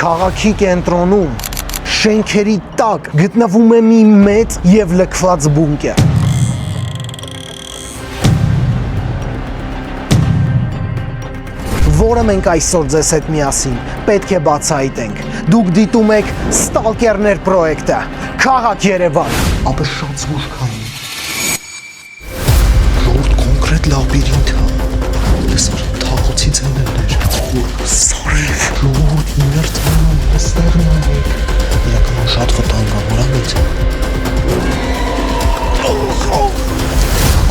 Քաղաքի կենտրոնում շենքերի տակ գտնվում է մի մեծ եւ լքված բունկեր։ Որը մենք այսօր ձեզ հետ միասին պետք է բացահայտենք։ Դուք դիտում եք Stalker-ներ պրոյեկտը, Քաղաք Երևան։ Ապա շատ զուր քանի։ Ժողովուրդ կոնկրետ լաբիրինթ է։ Լսար թաղոցի ձայներներ։ Սարև, ժողովուրդ մերթանում, այստեղ նայեք։ Իրականում շատ վտանգավոր է մեծ։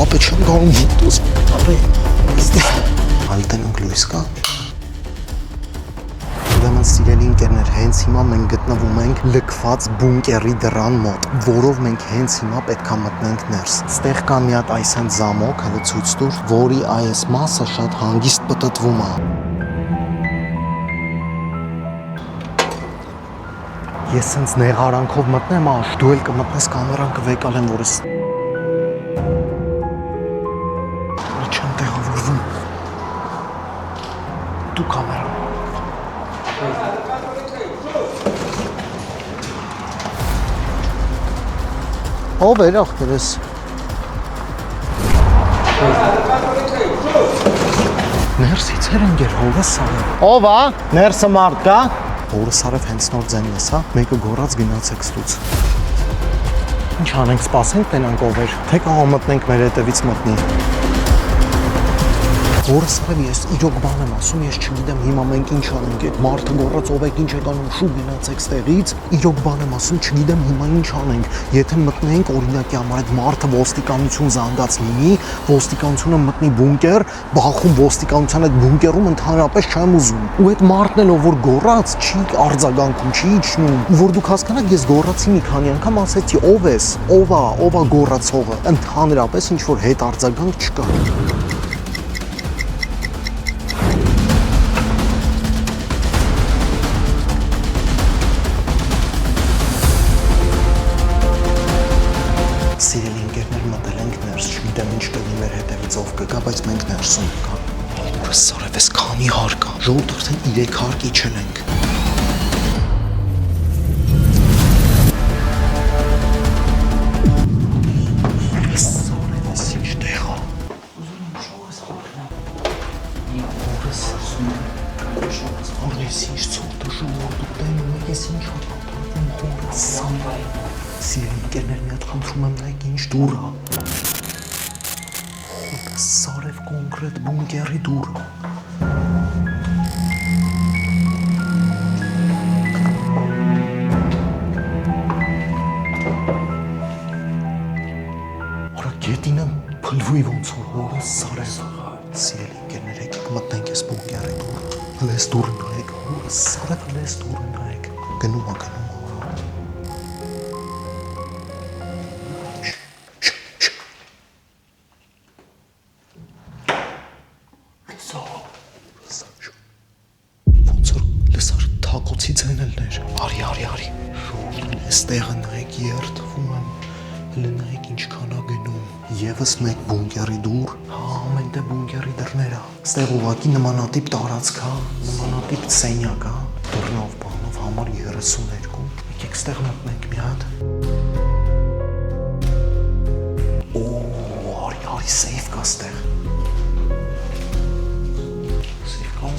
Ապա չեմ գալու հետոս։ Ապա այստեղ Ալտենանք լույս կա։ Ուրեմն սիրելի ընկերներ, հենց հիմա մենք գտնվում ենք լքված բունկերի դռան մոտ, որով մենք հենց հիմա պետք է մտնենք ներս։ Ստեղ կա մի հատ այսեն զամոք, հələ ցույց տուր, որի այս մասը շատ հանգիստ պտտվում է։ Ես հենց նեղարանքով մտնեմ, դու էլ կմտնես կամերան կվեկալեմ, որ ես չեմ տեղավորվում։ Դու կամերա։ Ով էր ախպերս։ Ներսից էր ընկեր, հորը Սարև։ Ով է, ներսը մարդ կա։ Հորը Սարև հենց նոր ձենն ես, հա, մեկը գորած գնացեք ստուց։ Ինչ անենք, սպասենք տենանք ով էր, թե կաղա մտնենք մեր հետևից մտնի։ Հորը Սարև, ես իրոք բան եմ ասում, ես չգիտեմ հիմա մենք ինչ անենք, այդ մարդը գորած ով եք ինչ եք անում, շու գնացեք ստեղից, իրոք բան եմ ասում, չգիտեմ հիմա ինչ անենք, եթե մտնենք օրինակի համար այդ մարդը ոստիկանություն զանգած լինի, ոստիկանությունը մտնի բունկեր, բախում ոստիկանության այդ բունկերում ընդհանրապես չեմ ուզում, ու այդ մարդն էլ ով որ գորած չի արձագանքում, չի իջնում, ու որ դուք հասկանաք, ես գորացի մի քանի անգամ ասեցի ով ես, ով է գորացողը, ընդհանրապես ինչ որ հետ արձագանք չկա։ Սիրելի ընկերներ, մտել ենք ներս, չգիտեմ ինչ կլինի մեր հետևից ով կգա, բայց մենք ներսում կա։ Հորը Սարև, ես քանի հար կա, ժողովուրդ արդեն 3 հարկ իջել ենք։ Սարև, ես ինչ տեղ է։ Ուզում եմ շող ես խորն։ Հորը ես ինչ ծոտը ժողովուրդ ու տենում եք, ես ինչ հատապատում հորը Սարև։ Սիրելի ընկերներ, մի հատ խնդրում եմ նայեք ինչ դուր է։ Հորը Սարև կոնկրետ բունկերի դուր է։ Հորա գետինը փլվի ոնց որ հորը Սարև։ Սիրելի ընկերներ, եկեք մտնենք ես բունկերի դուր։ Հələ ես դուր նայեք, հորը Սարև հələ ես դուր նայեք։ Գնում է։ Թակոցի ձայնելներ, արի, ստեղը նայեք երթվում եմ, հլը նայեք ինչքան է գնում, եվս մեկ բունկերի դուր, ամեն տեղ բունկերի դռներ է, ստեղ ուղղակի նմանատիպ տարածք է, նմանատիպ սենյակ է, դռնով բանով համար 32, եկեք ստեղ մտնենք մի հատ, արի սեյվ կա ստեղ,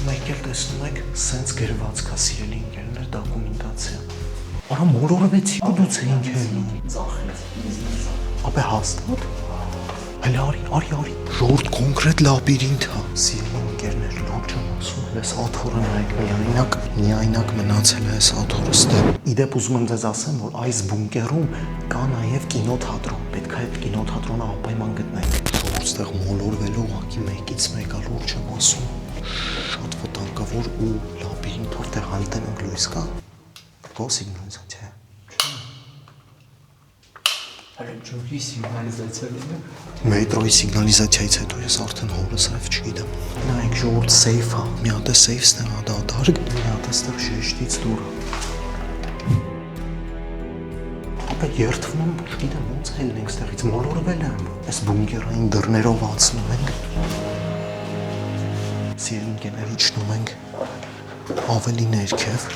Մենք էլ տեսնում եք, սենց գրված կա սիրելի ընկերներ դոկումենտացիա։ Արա մոլորվեցի ու դուց էինք հելնում։ Ապե հաստատ։ Հələ արի, ժողովուրդ կոնկրետ լաբիրինթ է։ Սիրելի ընկերներ, լավ չեմ ասում, հələ այս աթոռը նայեք, միայնակ մնացել է այս աթոռը ստեղ։ Իդեպ ուզում եմ ձեզ ասեմ, որ այս բունկերում կա նաև կինոթատրոն, պետք է այդ կինոթատրոնը անպայման գտնենք։ Ժողովուրդ ստեղ մոլորվելու ուղղակի մեկից մեկ ա, լավ չեմ ասում։ Շատ վտանգավոր ու լաբիրինթով տեղ ալտենանք լույս կա։ Կո սիգնալիզացիա։ Հələ ջոկի սիգնալիզացիա լինի։ Մետրոյի սիգնալիզացիայից հետո ես արդեն հորը Սարև չգիտեմ։ Նայեք ժողովուրդ սեյֆ է, մի հատ է սեյֆ ստեղ է դատարկ, մի հատ է ստեղ շեշտից դուր է։ Ապա երթվում եմ, չգիտեմ ոնց ելնենք ստեղից, մոլորվել եմ, այս բունկերային դռներով անցնում ենք։ Սիրելի ընկերներ, իջնում ենք ավելի ներքև,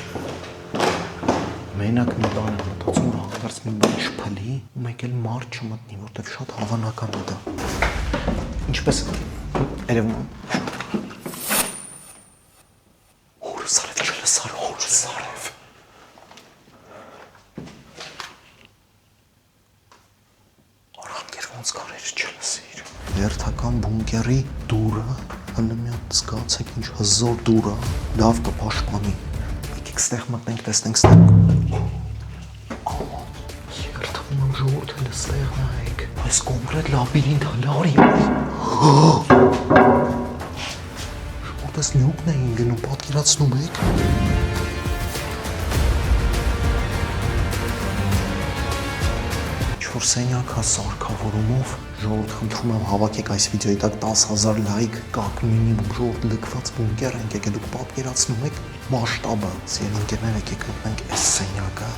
Մենակ մի բան եմ մտածում, որ հանկարծ մի բան չփլի, ու մեկ էլ մարդ չմտնի, որտեվ շատ հավանական է դա։ Ինչպես երևում է։ Հորս արև չլսար, հորս արև։ Արանգեր ոնց կարեր չլսիր։ Երթական բունկերի դուրը, հլը մի հատ զգացեք ինչ հզոր դուր է, լավ կպաշտպանի։ Եկեք ստեղ մտնենք, տեսնենք ստեղ։ Երթվում եմ ժողովուրդ հլը ստեղ նայեք։ Այս կոնկրետ լաբիրինթ հլարի։ Ժողովուրդ ես նյուկն էին գնում, պատկերացնում եք։ Ինչ-որ սենյակ հա սարքավորումով, ժողովուրդ խնդրում եմ հավաքեք այս վիդեոյի տակ 10,000 լայք, կակ մինիմում ժողովուրդ լքված բունկեր ենք եկել, դուք պատկերացնում եք մասշտաբը։ Սիրելի ընկերներ, եկեք մտնենք այս սենյակը։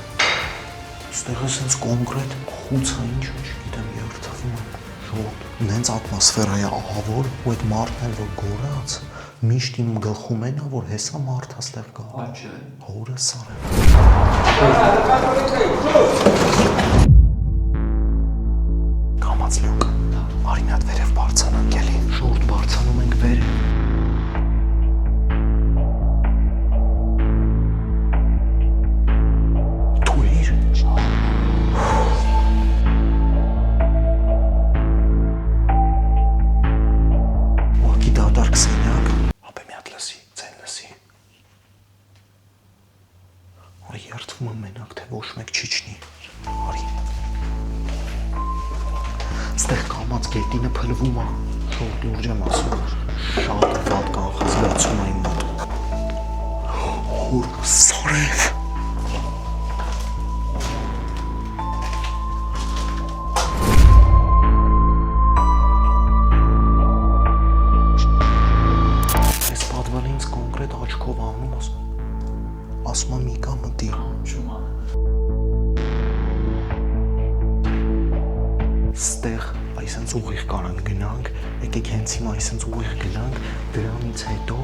Ստեղ է սենց կոնկրետ խուցա ինչ, չգիտեմ, երթվում եմ ժողովուրդ։ Նենց ատմոսֆերա է ահավոր, ու այդ մարդն էլ որ գորած, միշտ իմ գլխում են, որ հեսա մարդ է ստեղ գա։ Աչը։ Հորս արև։ Կամաց լյոկ, արի մի հատ վերև բարձանանք էլի, ժողովուրդ բարձանում ենք վերև։ Թույր։ Ուղղակի դատարկ սենյակ, ապե մի հատ լսի, ձեն լսի։ Արի երթվում եմ մենակ, թե ոչ մեկ չիջնի, արի։ Ստեղ կամաց գետինը փլվում է, շորտ լուրջ եմ ասում, շատ վատ կանխազգացում է իմ մոտ։ Հորս արև։ Այս պատվանը ինձ կոնկրետ աչքով անում, ասում եմ իկա մտի։ Չումա։ Ստեղ այսենց ուղիղ կարան գնանք, եկեք հենց հիմա այսենց ուղիղ գնանք, դրանից հետո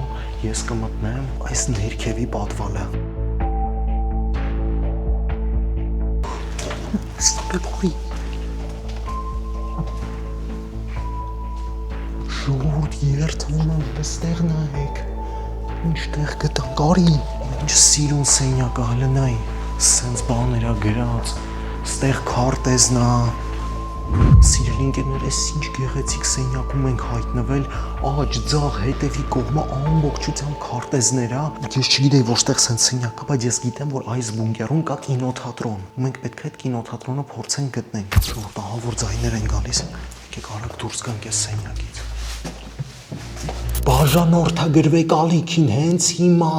ես կմտնեմ այս ներքևի պատվալը։ Ստեպորի։ Ժողովուրդ երթվում եմ, ստեղ նայեք, ինչ տեղ գտանք, արի, ինչ սիրուն սենյակը հլը նայ, սենց բաներ ա գրած, ստեղ քարտեզն ա։ Սիրելի ընկերներ, այս ինչ գեղեցիկ սենյակում ենք հայտնվել, աջ, ձախ, հետևի կողմը ամբողջությամբ քարտեզներ ա։ Ես չգիտեի, որ ստեղ սենց սենյակ կա, բայց ես գիտեմ, որ այս բունկերում կա կինոթատրոն։ Ու մենք պետք է այդ կինոթատրոնը փորձենք գտնենք։ Ժողովուրդ, ահա որ ձայներ են գալիս։ Եկեք արագ դուրս գանք այս սենյակից։ Բաժանորդագրվեք ալիքին հենց հիմա։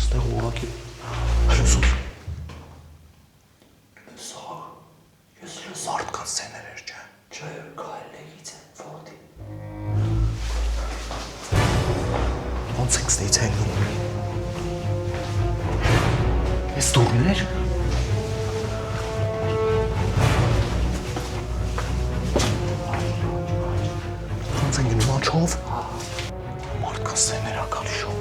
Ստեղ ուղղակի հրսուս։ Մարդկանց սեներ էր, չէ։ Չէ, կայլերից են, ոտի։ Ոնց ենք ստեից հելնում։ Ես դուրներ։ Ոնց են գնում աչով։ Մարդկանց սեներ ա գալի շոու։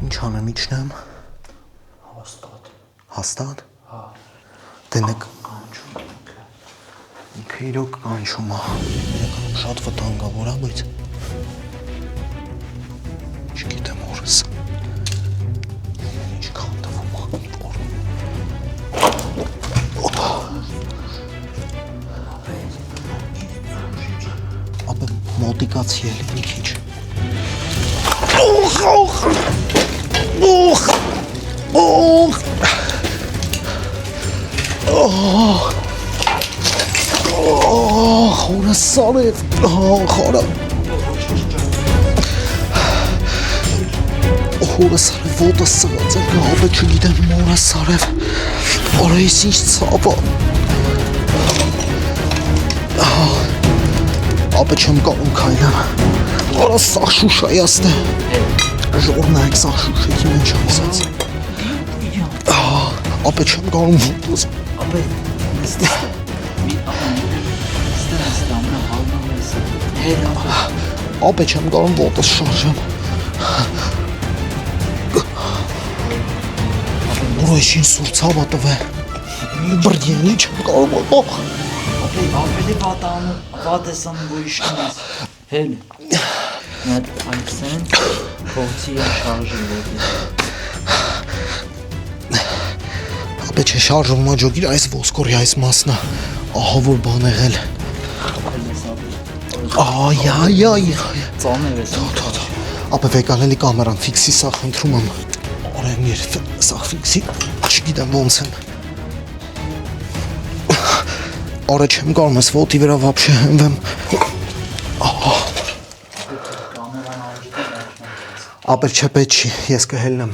Ինչ անեմ իջնեմ։ Հաստատ։ Հաստատ։ Հա։ Դենեք։ Կանչում ինքը։ Ինքը իրոք կանչում է։ Իրականում շատ վտանգավոր է, բայց չգիտեմ օրս։ Ինչ քանդվում է օր։ Ապա մոտիկացի էլի մի քիչ։ Հորս արև, խարա։ Հորս արև, ոտս սղած է, գավը չգիտեմ, հորս արև, արա ես ինչ ծապա։ Ապը չեմ կարում կայնեմ, արա սաղ շուշա յաստը, ժոր նայք սաղ շուշեքի մենչ ամսած։ Ապը չեմ կարում ոտս։ Ապե, Ապե չեմ կարում ոտս շարժեմ։ Ուրիշին սուրցավա տվե։ Բրդյանի չեմ կարող։ Ավելի վատ ես անում, որ իշնես։ Հել։ Այդ այնքան փողցի շարժի ոտի։ Ապե չէ շարժումը ջոգիր այս ոսկորի այս մասնա։ Ահա որ բան եղել։ Այ։ Ծանր ես։ Ապե վեկալելի կամերան ֆիքսի սա խնդրում եմ։ Օրեն իր սա ֆիքսի չգիտեմ ոնց եմ։ Արա չեմ կարող ես ոտի վրա вообще հենվեմ։ Ապեր չէ պետք չի, ես կհելնեմ։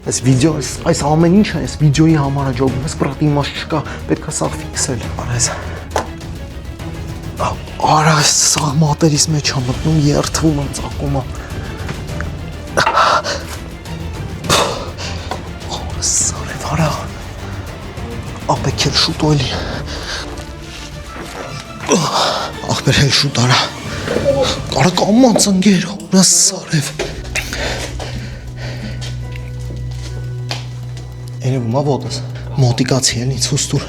Այս վիդեո, այս ամեն ինչը, այս վիդեոյի համար է ջոգում, ես պրատի իմաստ չկա, պետք է սա ֆիքսել։ Արա այս սա մատերիս մեջ է մտնում, երթվում եմ ծակում եմ։ Սարև արա։ Ապեք էլ շուտ օելի։ Ախպեր հել շուտ արա։ Արա կամած ընգեր, օրը սարև։ Երևում է ոտս, մոտիկացի էլի ցուստուր,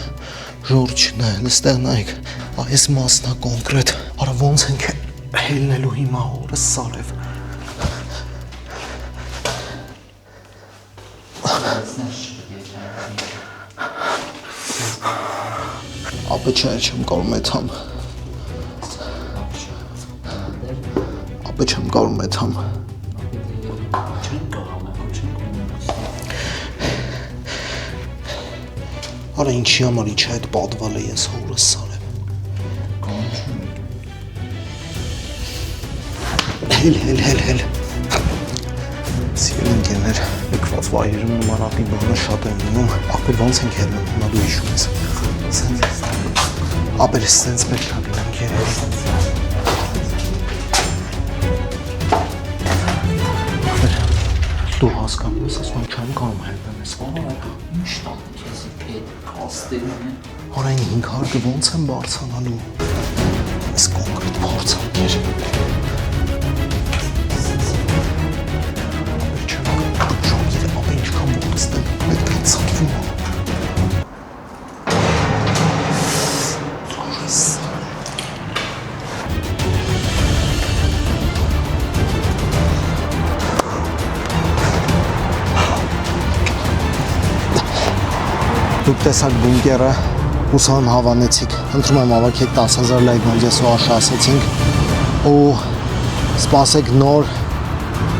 ժորջ նայել, ստեղ նայք, այս մասնա կոնկրետ, արա ոնց ենք հելնելու հիմա օրը սարև։ Ապե չէ, չեմ կարող մեթամ։ Ապե չեմ կարող մեթամ։ Արա ինչի համար իչ այդ պատվալ է ես հորս սարեմ։ Հել։ Սիրել ընկերներ, եկված վայրերում նմանատի բանը շատ են լինում, ապեր ոնց ենք հելնում, հիմա դու հիշում ես։ Ապեր ես սենց պետք է լինեմ կերել։ Ապեր, դու հասկանում ես, ասում եմ չեմ կարում հելնեմ ես վարը։ Արայն 500 ոնց եմ բարձանալու, ես կոնկրետ բարձանքեր։ Ապեր չեմ ժողգիր է, ապե ինչքան ոտստել, պետք է ծատվում է։ Դուք տեսակ բունկերը հուսան հավանեցիք, ընտրում եմ ավակեք 10,000 լայք նոձեսու արշա ասեցինք ու սպասեք նոր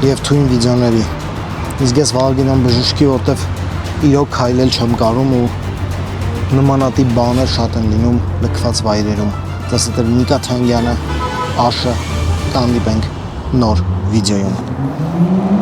և թույն վիդեոների, իսկ ես վաղագինան բժուշկի, որտև իրոք քայլել չեմ կարում ու նմանատիպ բաներ շատ են լինում լքված վայրերում, դες դեր Նիկա Թանգյանը, Աշը, կանդիպենք նոր վիդեոյում։